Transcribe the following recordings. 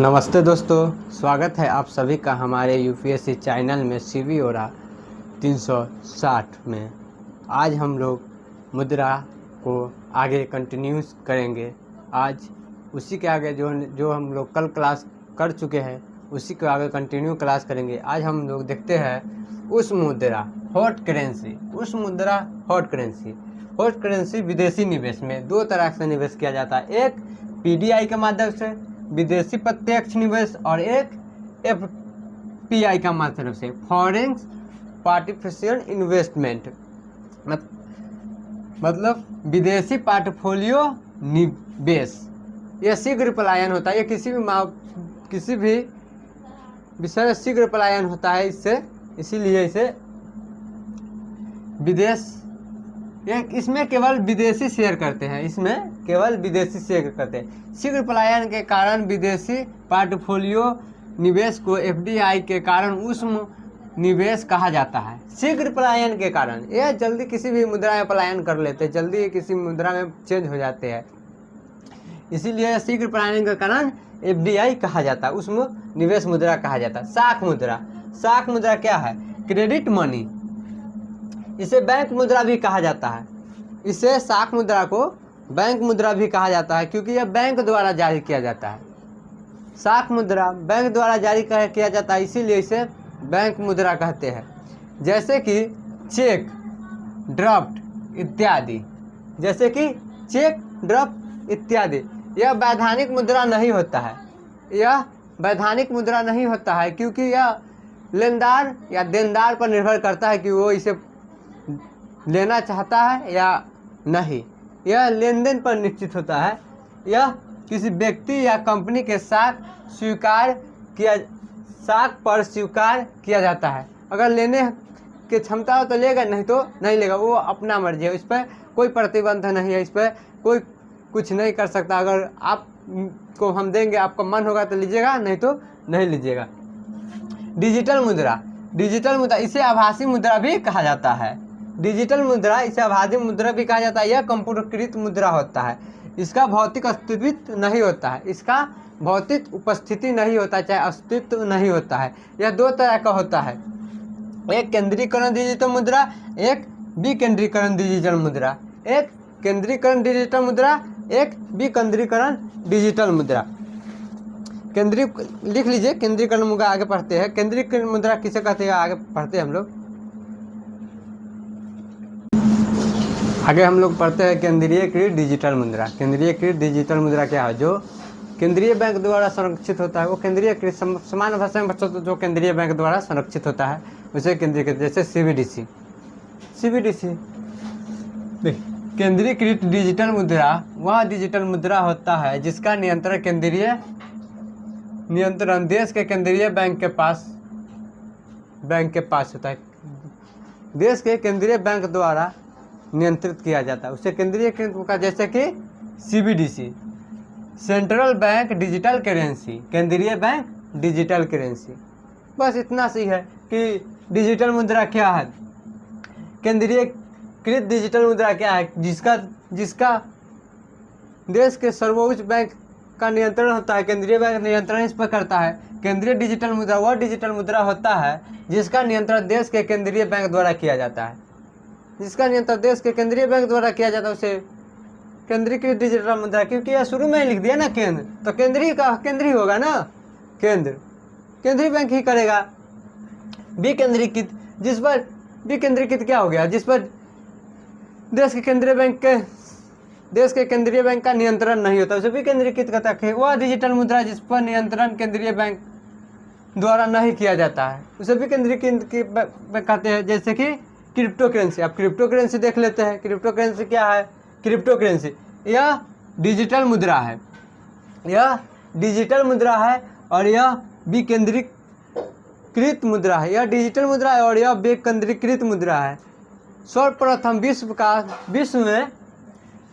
नमस्ते दोस्तों, स्वागत है आप सभी का हमारे यूपीएससी चैनल में CBORA 360 में। आज हम लोग मुद्रा को आगे कंटिन्यूस करेंगे। आज उसी के आगे जो हम लोग कल क्लास कर चुके हैं उसी को आगे कंटिन्यू क्लास करेंगे। आज हम लोग देखते हैं उस मुद्रा हॉट करेंसी। उस मुद्रा हॉट करेंसी विदेशी निवेश में दो तरह से निवेश किया जाता है, एक PDI के माध्यम से विदेशी प्रत्यक्ष निवेश और एक FPI का माध्यम से फॉरेन पार्टिसिपेशन इन्वेस्टमेंट, मतलब विदेशी पोर्टफोलियो निवेश। यह शीघ्र पलायन होता है, ये किसी भी विषय में शीघ्र पलायन होता है इससे, इसीलिए इसे इसमें केवल विदेशी शेयर करते हैं, शीघ्र पलायन के कारण विदेशी पोर्टफोलियो निवेश को FDI के कारण उस निवेश कहा जाता है। शीघ्र पलायन के कारण यह जल्दी किसी भी मुद्रा में पलायन कर लेते हैं, जल्दी किसी मुद्रा में चेंज हो जाते हैं, इसीलिए शीघ्र पलायन के कारण FDI कहा जाता है, उसमें निवेश मुद्रा कहा जाता है। साख मुद्रा क्या है? क्रेडिट मनी, इसे बैंक मुद्रा भी कहा जाता है। इसे साख मुद्रा को बैंक मुद्रा भी कहा जाता है क्योंकि यह बैंक द्वारा जारी किया जाता है। साख मुद्रा बैंक द्वारा जारी किया जाता है, इसीलिए इसे बैंक मुद्रा कहते हैं। जैसे कि चेक, ड्राफ्ट इत्यादि, यह वैधानिक मुद्रा नहीं होता है, क्योंकि यह लेनदार या देनदार पर निर्भर करता है कि वो इसे लेना चाहता है या नहीं। यह लेन देन पर निश्चित होता है। यह किसी व्यक्ति या कंपनी के साथ स्वीकार किया जाता है। अगर लेने की क्षमता हो तो लेगा, नहीं तो नहीं लेगा, वो अपना मर्जी है, इस पर कोई प्रतिबंध नहीं है, इस पर कोई कुछ नहीं कर सकता। अगर आपको हम देंगे, आपका मन होगा तो लीजिएगा, नहीं तो नहीं लीजिएगा। डिजिटल मुद्रा इसे आभासी मुद्रा भी कहा जाता है। इसे आभासी मुद्रा भी कहा जाता है। यह कंप्यूटरीकृत मुद्रा होता है, इसका भौतिक अस्तित्व नहीं होता है, इसका भौतिक उपस्थिति नहीं होता, चाहे अस्तित्व नहीं होता है। यह दो तरह का होता है, एक केंद्रीकरण डिजिटल मुद्रा, एक विकेंद्रीकरण डिजिटल मुद्रा। एक केंद्रीकरण डिजिटल मुद्रा, एक विकेंद्रीकरण डिजिटल मुद्रा। लिख लीजिए केंद्रीकरण मुद्रा, आगे पढ़ते हैं। केंद्रीकरण मुद्रा किसे कहते हैं, आगे पढ़ते हैं हम लोग। आगे हम लोग पढ़ते हैं केंद्रीयकृत डिजिटल मुद्रा। केंद्रीयकृत डिजिटल मुद्रा क्या है? जो केंद्रीय बैंक द्वारा संरक्षित होता है, वो केंद्रीयकृत, समान भाषा में बच्चों, तो जो केंद्रीय बैंक द्वारा संरक्षित होता है उसे केंद्रीयकृत। जैसे CBDC। केंद्रीकृत डिजिटल मुद्रा वह डिजिटल मुद्रा होता है जिसका नियंत्रण देश के केंद्रीय बैंक के पास होता है। देश के केंद्रीय बैंक द्वारा नियंत्रित किया जाता है, उसे केंद्रीयकृत का। जैसे कि CBDC, central bank digital currency, केंद्रीय बैंक डिजिटल करेंसी। बस इतना सी है कि डिजिटल मुद्रा क्या है। केंद्रीयकृत डिजिटल मुद्रा क्या है? जिसका देश के सर्वोच्च बैंक का नियंत्रण होता है, केंद्रीय बैंक नियंत्रण इस पर करता है। केंद्रीय डिजिटल मुद्रा वह डिजिटल मुद्रा होता है जिसका नियंत्रण देश के केंद्रीय बैंक द्वारा किया जाता है। उसे केंद्रीकृत डिजिटल मुद्रा, क्योंकि यह शुरू में ही लिख दिया ना केंद्र, तो केंद्रीय होगा ना, केंद्रीय बैंक ही करेगा। विकेंद्रीकृत क्या हो गया? जिस पर देश के केंद्रीय बैंक का नियंत्रण नहीं होता, उसे विकेंद्रीकृत कहता है। वह डिजिटल मुद्रा जिस पर नियंत्रण केंद्रीय बैंक द्वारा नहीं किया जाता है उसे विकेंद्रीकृत कहते हैं। जैसे कि क्रिप्टो करेंसी। अब क्रिप्टो करेंसी देख लेते हैं। क्रिप्टो करेंसी क्या है? यह डिजिटल मुद्रा है, और यह विकेंद्रीकृत मुद्रा है। यह डिजिटल मुद्रा है और यह विकेंद्रीकृत मुद्रा है। सर्वप्रथम विश्व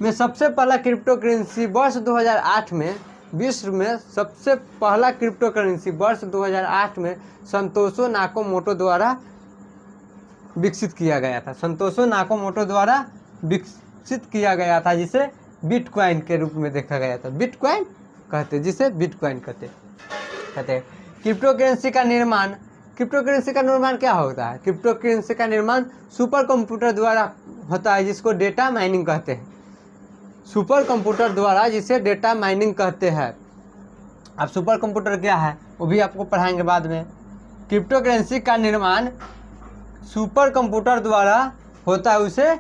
में सबसे पहला क्रिप्टो करेंसी वर्ष 2008 में, विश्व में सबसे पहला क्रिप्टो करेंसी वर्ष 2008 में संतोषी नाकामोटो द्वारा विकसित किया गया था, जिसे बिटकॉइन के रूप में देखा गया था। बिटकॉइन कहते, जिसे बिटकॉइन कहते। कहते हैं। क्रिप्टो करेंसी का निर्माण क्या होता है? क्रिप्टो करेंसी का निर्माण सुपर कंप्यूटर द्वारा होता है, जिसको डेटा माइनिंग कहते हैं। सुपर कंप्यूटर द्वारा जिसे डेटा माइनिंग कहते हैं। अब सुपर कंप्यूटर क्या है वो भी आपको पढ़ाएंगे बाद में। क्रिप्टो करेंसी का निर्माण सुपर कंप्यूटर द्वारा होता है, उसे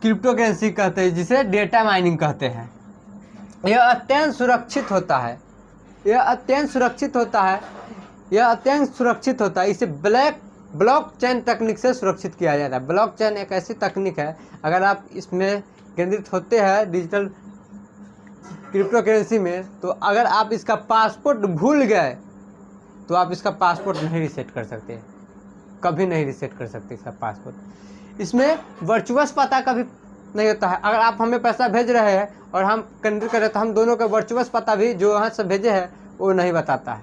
क्रिप्टो करेंसी कहते हैं, जिसे डेटा माइनिंग कहते हैं। यह अत्यंत सुरक्षित होता है। इसे ब्लॉकचेन तकनीक से सुरक्षित किया जाता है। ब्लॉकचेन एक ऐसी तकनीक है, अगर आप इसमें केंद्रित होते हैं डिजिटल क्रिप्टो करेंसी में, तो अगर आप इसका पासपोर्ट भूल गए तो आप इसका पासपोर्ट नहीं रीसेट कर सकते, कभी नहीं रीसेट कर सकते इसका पासपोर्ट। इसमें वर्चुअस पता कभी नहीं होता है। अगर आप हमें पैसा भेज रहे हैं और हम केंद्रित कर रहे हैं, तो हम दोनों का वर्चुअस पता भी जो वहाँ से भेजे है वो नहीं बताता है।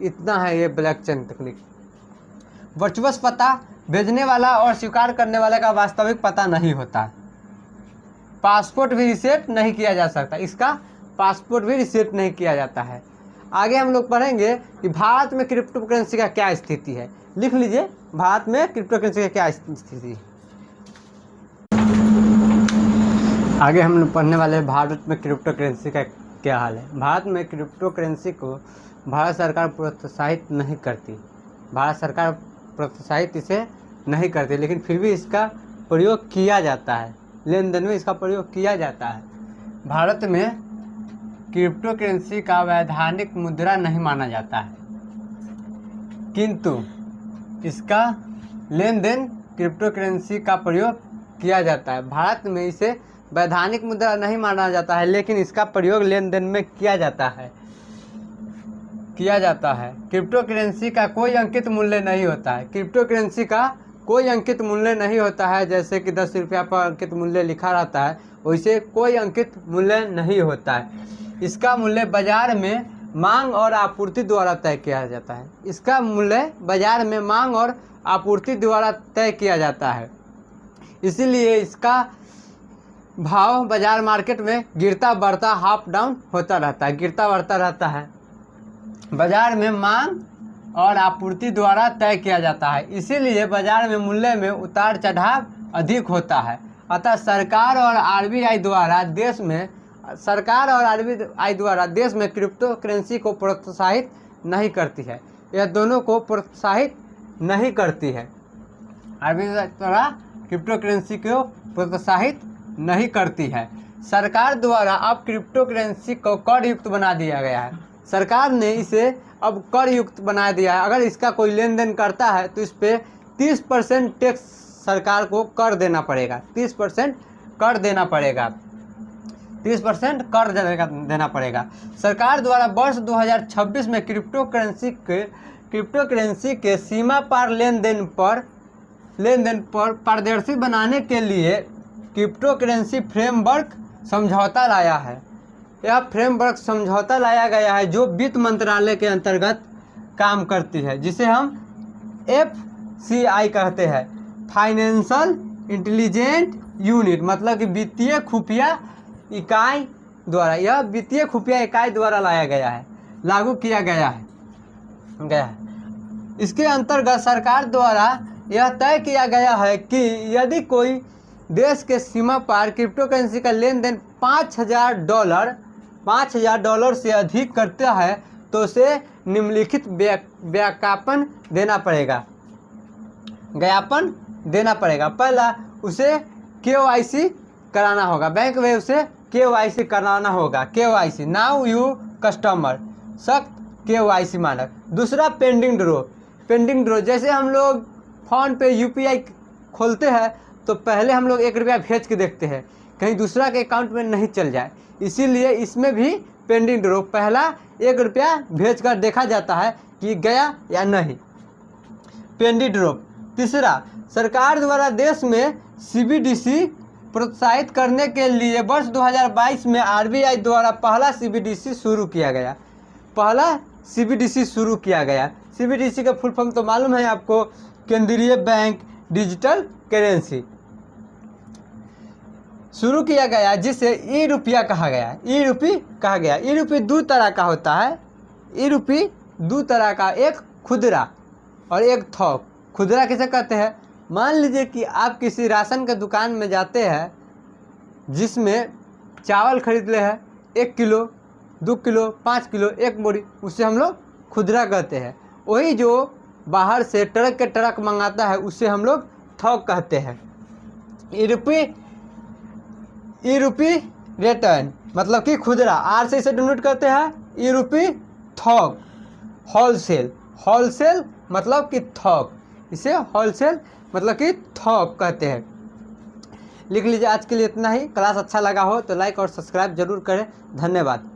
इतना है ये ब्लॉकचेन तकनीक। वर्चुअस पता भेजने वाला और स्वीकार करने वाले का वास्तविक पता नहीं होता है। पासपोर्ट भी रीसेट नहीं किया जा सकता, इसका पासपोर्ट भी रीसेट नहीं किया जाता है। आगे हम लोग पढ़ेंगे कि भारत में क्रिप्टो करेंसी का क्या स्थिति है। लिख लीजिए, भारत में क्रिप्टो करेंसी का क्या स्थिति है। आगे हम लोग पढ़ने वाले हैं भारत में क्रिप्टो करेंसी का क्या हाल है। भारत में क्रिप्टो करेंसी को भारत सरकार प्रोत्साहित नहीं करती। भारत सरकार प्रोत्साहित इसे नहीं करती, लेकिन फिर भी इसका प्रयोग किया जाता है, लेन देन में इसका प्रयोग किया जाता है। भारत में क्रिप्टो करेंसी का वैधानिक मुद्रा नहीं माना जाता है, किंतु इसका लेन देन क्रिप्टो करेंसी का प्रयोग किया जाता है। भारत में इसे वैधानिक मुद्रा नहीं माना जाता है, लेकिन इसका प्रयोग लेन देन में किया जाता है। क्रिप्टो करेंसी का कोई अंकित मूल्य नहीं होता है। क्रिप्टो करेंसी का कोई अंकित मूल्य नहीं होता है, जैसे कि 10 रुपया पर अंकित मूल्य लिखा रहता है, वैसे कोई अंकित मूल्य नहीं होता है। इसका मूल्य बाजार में मांग और आपूर्ति द्वारा तय किया जाता है। इसका मूल्य बाजार में मांग और आपूर्ति द्वारा तय किया जाता है। इसीलिए इसका भाव बाजार मार्केट में गिरता बढ़ता अप डाउन होता रहता है, गिरता बढ़ता रहता है। बाजार में मांग और आपूर्ति द्वारा तय किया जाता है, इसीलिए बाजार में मूल्य में उतार चढ़ाव अधिक होता है। अतः सरकार और आरबीआई द्वारा देश में क्रिप्टो करेंसी को प्रोत्साहित नहीं करती है। यह दोनों को प्रोत्साहित नहीं करती है। आरबीआई द्वारा क्रिप्टो करेंसी को प्रोत्साहित नहीं करती है। सरकार द्वारा अब क्रिप्टो करेंसी को कर युक्त बना दिया गया है। सरकार ने इसे अब कर युक्त बना दिया है। अगर इसका कोई लेन देन करता है तो इस पर 30% टैक्स सरकार को कर देना पड़ेगा। 30% कर देना पड़ेगा। 30% कर देना पड़ेगा। सरकार द्वारा वर्ष 2026 में क्रिप्टो करेंसी के सीमा पार लेन देन पर पारदर्शी बनाने के लिए क्रिप्टो करेंसी फ्रेमवर्क समझौता लाया है। यह फ्रेमवर्क समझौता लाया गया है जो वित्त मंत्रालय के अंतर्गत काम करती है, जिसे हम FCI कहते हैं, फाइनेंशियल इंटेलिजेंस यूनिट, मतलब कि वित्तीय खुफिया इकाई द्वारा। यह वित्तीय खुफिया इकाई द्वारा लाया गया है, लागू किया गया है। इसके अंतर्गत सरकार द्वारा यह तय किया गया है कि यदि कोई देश के सीमा पार क्रिप्टो करेंसी का लेन देन $5,000 से अधिक करता है तो उसे निम्नलिखित ज्ञापन देना पड़ेगा। पहला, उसे KYC कराना होगा, बैंक में उसे KYC कराना होगा। KYC नाउ यू कस्टमर, सख्त KYC मानक। दूसरा, पेंडिंग ड्रो। जैसे हम लोग फ़ोन पे UPI खोलते हैं तो पहले हम लोग 1 रुपया भेज के देखते हैं कहीं दूसरा के अकाउंट में नहीं चल जाए, इसीलिए इसमें भी पेंडिंग ड्रो, पहला 1 रुपया भेज कर देखा जाता है कि गया या नहीं। Pending draw. तीसरा, सरकार द्वारा देश में CBDC प्रोत्साहित करने के लिए वर्ष 2022 में RBI द्वारा पहला CBDC शुरू किया गया। CBDC का फुल फॉर्म तो मालूम है आपको, केंद्रीय बैंक डिजिटल करेंसी शुरू किया गया, जिसे ई रुपया कहा गया। ई रुपी 2 तरह का होता है। ई रुपी दो तरह का, एक खुदरा और एक थोक। खुदरा किसे कहते हैं? मान लीजिए कि आप किसी राशन के दुकान में जाते हैं जिसमें चावल खरीद ले हैं 1 किलो, 2 किलो, 5 किलो, 1 बोरी, उसे हम लोग खुदरा कहते हैं। वही जो बाहर से ट्रक के ट्रक मंगाता है उसे हम लोग थोक कहते हैं। ई रुपी रिटर्न मतलब कि खुदरा, आर से इसे डिनोट करते हैं। ई रुपी थोक होलसेल, होलसेल मतलब कि थोक, इसे होलसेल मतलब कि थोक कहते हैं। लिख लीजिए। आज के लिए इतना ही। क्लास अच्छा लगा हो तो लाइक और सब्सक्राइब जरूर करें। धन्यवाद।